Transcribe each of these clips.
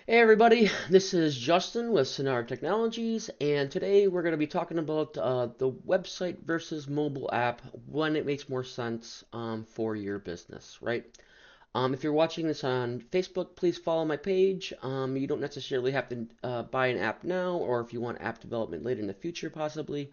Hey everybody, this is Justin with Sonar Technologies, and today we're going to be talking about the website versus mobile app when it makes more sense for your business, right? If you're watching this on Facebook, please follow my page. You don't necessarily have to buy an app now, or if you want app development later in the future, possibly,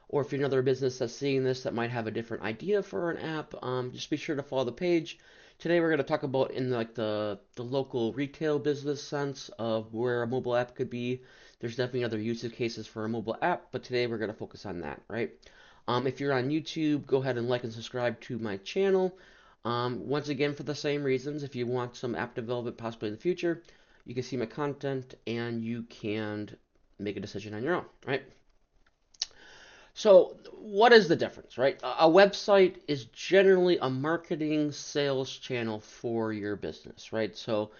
or if you're another business that's seeing this that might have a different idea for an app, just be sure to follow the page. Today we're going to talk about in like the local retail business sense of where a mobile app could be. There's definitely other use cases for a mobile app, but today we're going to focus on that, right? If you're on YouTube, go ahead and like and subscribe to my channel. Once again, for the same reasons, if you want some app development possibly in the future, you can see my content and you can make a decision on your own, right? So, what is the difference, right? A website is generally a marketing sales channel for your business, right? So,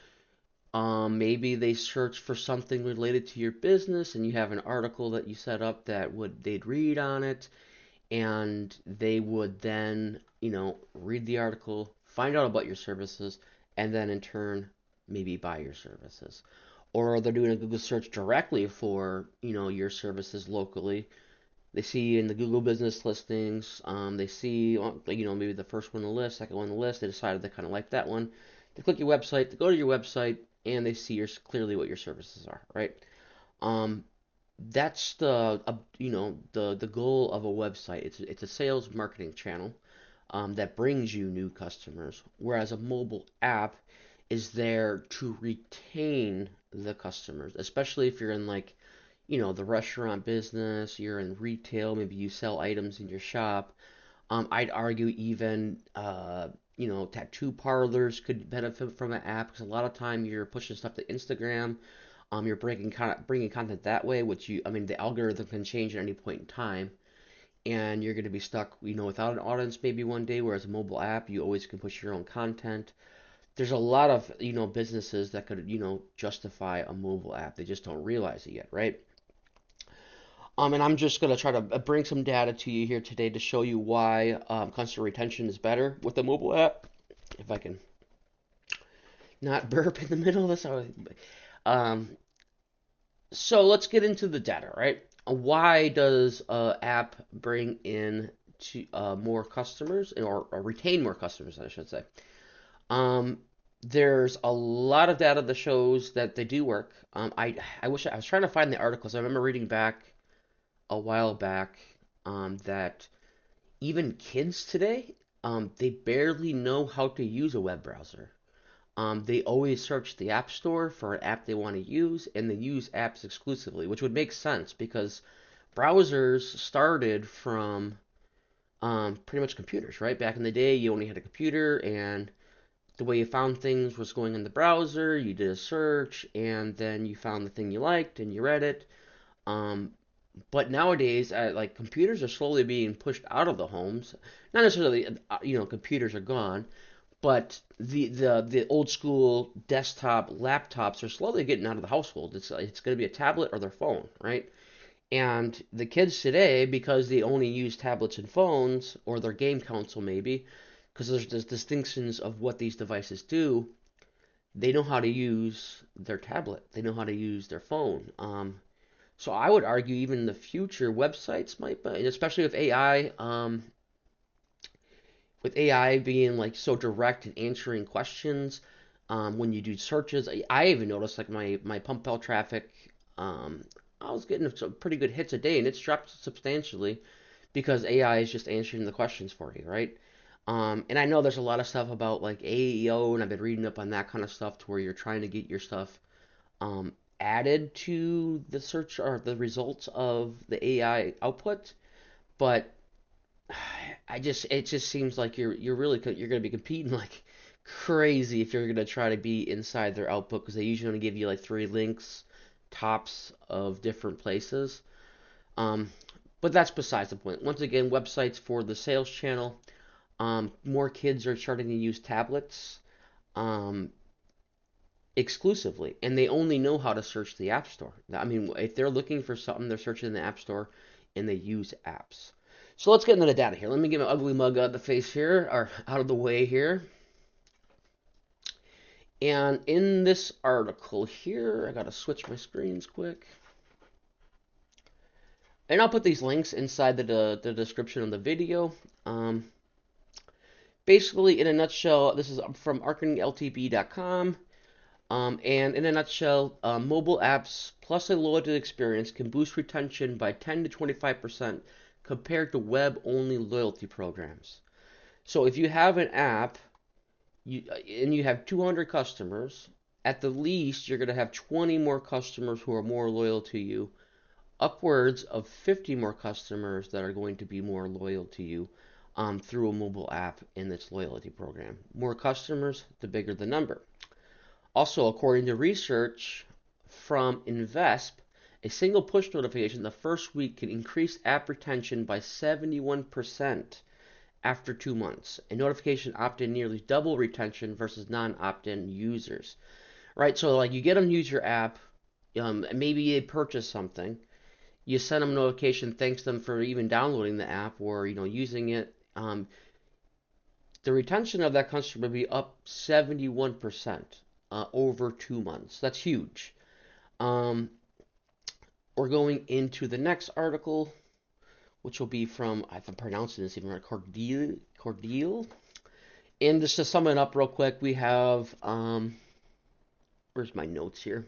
maybe they search for something related to your business, and you have an article that you set up that would they'd read on it, and they would then, read the article, find out about your services, and then in turn maybe buy your services. Or they're doing a Google search directly for, your services locally. They see in the Google business listings, they see, maybe the first one on the list, second one on the list. They decided they kind of like that one. They click your website, they go to your website, and they see clearly what your services are, right? Um, that's the goal of a website. It's a sales marketing channel that brings you new customers, whereas a mobile app is there to retain the customers, especially if you're in like the restaurant business, you're in retail, maybe you sell items in your shop. I'd argue even, tattoo parlors could benefit from an app because a lot of time you're pushing stuff to Instagram. You're bringing content that way, which the algorithm can change at any point in time, and you're going to be stuck, without an audience maybe one day. Whereas a mobile app, you always can push your own content. There's a lot of, businesses that could, justify a mobile app. They just don't realize it yet, right? And I'm just going to try to bring some data to you here today to show you why customer retention is better with the mobile app. If I can not burp in the middle of this. Um, so let's get into the data, right? Why does an app bring in more customers or retain more customers, I should say? Um, there's a lot of data that shows that they do work. I wish I was trying to find the articles. I remember reading back a while back that even kids today, they barely know how to use a web browser. They always search the App Store for an app they want to use, and they use apps exclusively, which would make sense because browsers started from pretty much computers, right? Back in the day, you only had a computer, and the way you found things was going in the browser. You did a search, and then you found the thing you liked, and you read it. Um, but nowadays, like computers are slowly being pushed out of the homes. Not necessarily, computers are gone, but the old school desktop laptops are slowly getting out of the household. It's going to be a tablet or their phone, right? And the kids today, because they only use tablets and phones, or their game console maybe, because there's distinctions of what these devices do, they know how to use their tablet. They know how to use their phone. So I would argue even in the future, websites might, especially with AI being like so direct and answering questions when you do searches. I even noticed like my pump L traffic. Um, I was getting some pretty good hits a day, and it's dropped substantially because AI is just answering the questions for you, right? And I know there's a lot of stuff about like AEO, and I've been reading up on that kind of stuff to where you're trying to get your stuff um, added to the search or the results of the AI output, but it just seems like you're going to be competing like crazy if you're going to try to be inside their output because they usually only give you like three links tops of different places. Um, but that's besides the point. Once again, websites for the sales channel. More kids are starting to use tablets um, exclusively, and they only know how to search the App Store. I mean, if they're looking for something, they're searching in the App Store, and they use apps. So let's get into the data here. Let me get my ugly mug out of the face here, or out of the way here. And in this article here, I gotta switch my screens quick. And I'll put these links inside the description of the video. Um, Basically, in a nutshell, this is from marketingltb.com. And in a nutshell, mobile apps plus a loaded experience can boost retention by 10 to 25% compared to web-only loyalty programs. So if you have an app and you have 200 customers, at the least you're going to have 20 more customers who are more loyal to you, upwards of 50 more customers that are going to be more loyal to you through a mobile app in its loyalty program. More customers, the bigger the number. Also, according to research from Invesp, a single push notification the first week can increase app retention by 71% after 2 months. A notification opt-in nearly double retention versus non-opt-in users. Right, so like you get them to use your app, maybe they purchase something, you send them a notification, thanks them for even downloading the app or using it. The retention of that customer will be up 71% over 2 months. That's huge. Um, we're going into the next article, which will be from, if I'm pronouncing this even right, Cordial. And just to sum it up real quick, we have, where's my notes here?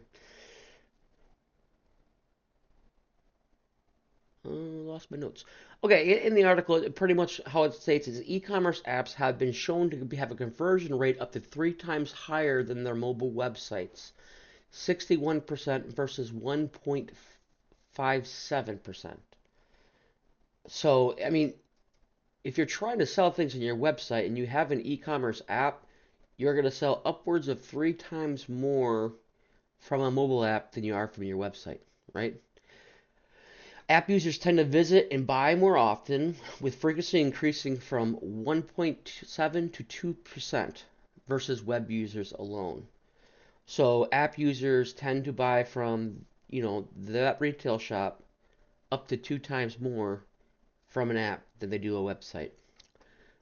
Lost my notes. Okay, in the article, pretty much how it states is e-commerce apps have been shown to have a conversion rate up to 3 times higher than their mobile websites, 61% versus 1.57%. So, I mean, if you're trying to sell things on your website and you have an e-commerce app, you're going to sell upwards of 3 times more from a mobile app than you are from your website, right? App users tend to visit and buy more often, with frequency increasing from 1.7 to 2% versus web users alone. So app users tend to buy from, that retail shop up to 2 times more from an app than they do a website.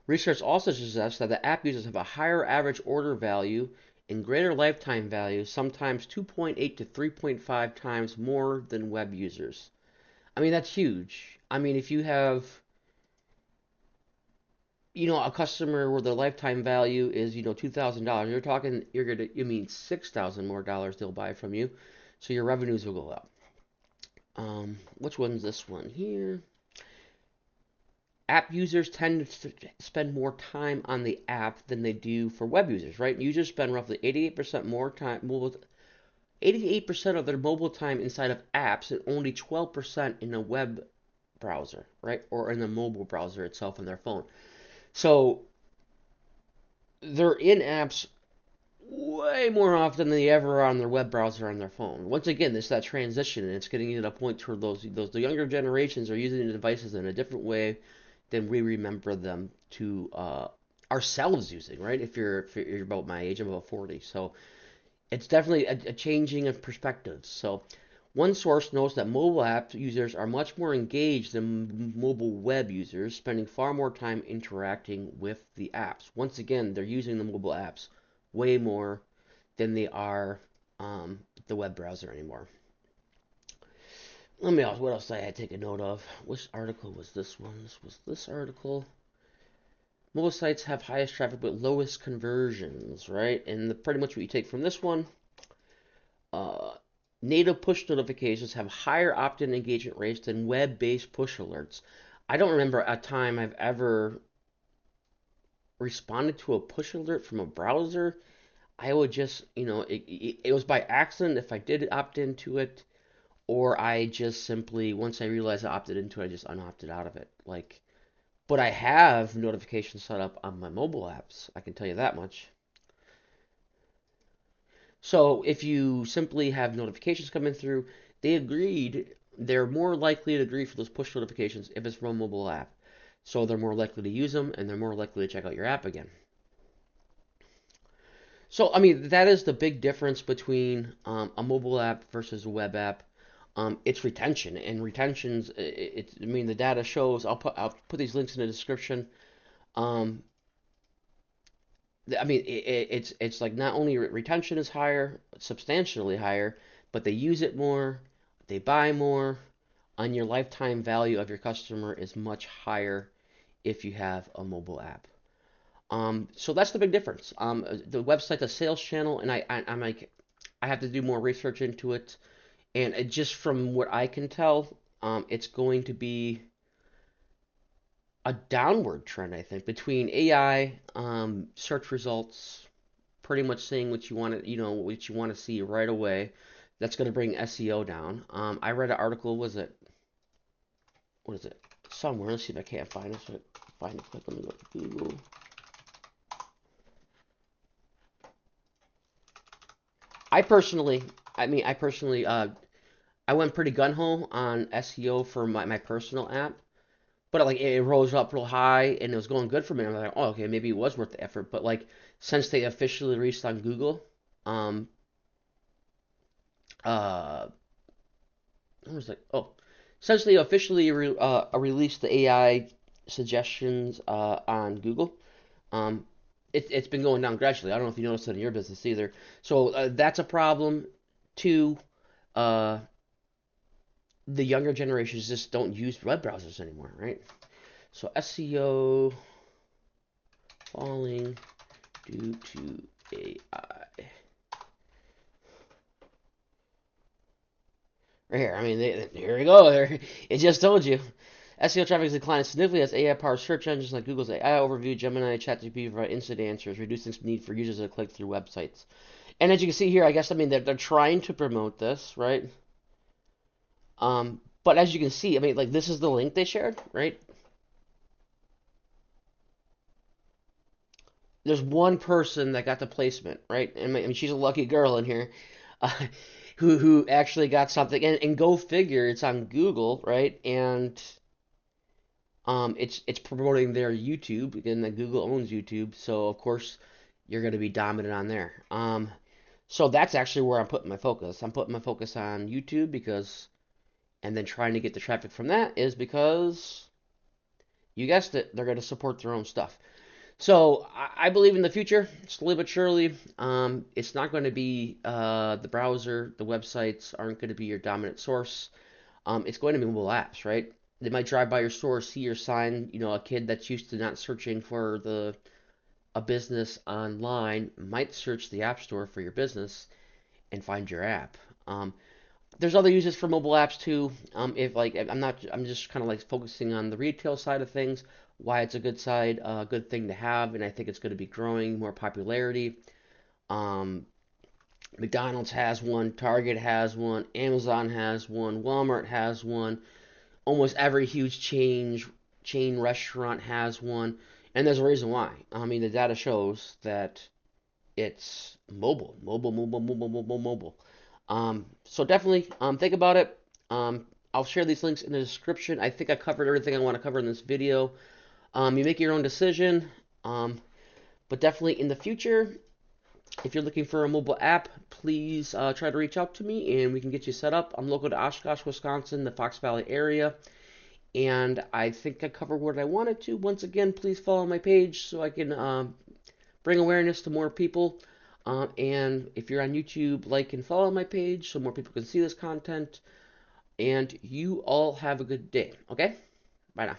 Research also suggests that the app users have a higher average order value and greater lifetime value, sometimes 2.8 to 3.5 times more than web users. I mean, that's huge. I mean, if you have, a customer where their lifetime value is, $2,000, you mean 6,000 more dollars they'll buy from you, so your revenues will go up. Which one's this one here? App users tend to spend more time on the app than they do for web users, right? Users spend roughly 88% more time, 88% of their mobile time inside of apps and only 12% in a web browser, right? Or in the mobile browser itself on their phone. So they're in apps way more often than they ever are on their web browser on their phone. Once again, this that transition, and it's getting to the point where the younger generations are using the devices in a different way than we remember them to ourselves using, right? If you're about my age, I'm about 40, so it's definitely a changing of perspectives. So one source notes that mobile app users are much more engaged than mobile web users, spending far more time interacting with the apps. Once again, they're using the mobile apps way more than they are the web browser anymore. Let me ask, what else did I had to take a note of? Which article was this one? This was this article. Mobile sites have highest traffic but lowest conversions, right? And pretty much what you take from this one, uh, native push notifications have higher opt-in engagement rates than web-based push alerts. I don't remember a time I've ever responded to a push alert from a browser. I would just, it was by accident if I did opt into it, or I just simply, once I realized I opted into it, I just unopted out of it. But I have notifications set up on my mobile apps. I can tell you that much. So if you simply have notifications coming through, they're more likely to agree for those push notifications if it's from a mobile app. So they're more likely to use them and they're more likely to check out your app again. So, I mean, that is the big difference between a mobile app versus a web app. It's retention, and retentions. I mean, the data shows. I'll put these links in the description. Um, I mean, it's like not only retention is higher, substantially higher, but they use it more, they buy more, and your lifetime value of your customer is much higher if you have a mobile app. So that's the big difference. The website's a sales channel, and I'm like, I have to do more research into it, and just from what I can tell, it's going to be a downward trend, I think, between AI, search results, pretty much saying what you want to, what you want to see right away. That's going to bring SEO down. I read an article. Was it? What is it? Somewhere. Let's see if I can't find it. So find it quick. Let me go to Google. I personally, I personally, I went pretty gun ho on SEO for my personal app, but like it rose up real high and it was going good for me. I'm like, oh, okay, maybe it was worth the effort. But like since they officially released on Google, um, uh, I was like, oh, since they officially released the AI suggestions on Google, um, it's been going down gradually. I don't know if you noticed it in your business either. So that's a problem. Two, uh, the younger generations just don't use web browsers anymore, right? So SEO falling due to AI. Right here. I mean, here we go. It just told you. SEO traffic is declining significantly as AI-powered search engines like Google's AI Overview, Gemini, ChatGPT provide instant answers, reducing the need for users to click through websites. And as you can see here, I guess they're trying to promote this, right? But as you can see, I mean, like this is the link they shared, right? There's one person that got the placement, right? And I mean, she's a lucky girl in here, uh, who actually got something. And go figure, it's on Google, right? And it's promoting their YouTube, and then Google owns YouTube, so of course you're going to be dominant on there. So that's actually where I'm putting my focus. I'm putting my focus on YouTube because, and then trying to get the traffic from that is because you guessed it, they're going to support their own stuff. So I believe in the future, slowly but surely. It's not going to be the browser, the websites aren't going to be your dominant source. It's going to be mobile apps, right? They might drive by your store, see your sign. A kid that's used to not searching for a business online might search the app store for your business and find your app. There's other uses for mobile apps too. If like I'm just kind of like focusing on the retail side of things. Why it's a good thing to have, and I think it's going to be growing more popularity. Um, McDonald's has one, Target has one, Amazon has one, Walmart has one. Almost every huge chain restaurant has one, and there's a reason why. I mean, the data shows that it's mobile. So definitely think about it. I'll share these links in the description. I think I covered everything I want to cover in this video. You make your own decision, but definitely in the future, if you're looking for a mobile app, please try to reach out to me and we can get you set up. I'm local to Oshkosh, Wisconsin, the Fox Valley area, and I think I covered what I wanted to. Once again, please follow my page so I can bring awareness to more people. And if you're on YouTube, like and follow my page so more people can see this content. And you all have a good day. Okay? Bye now.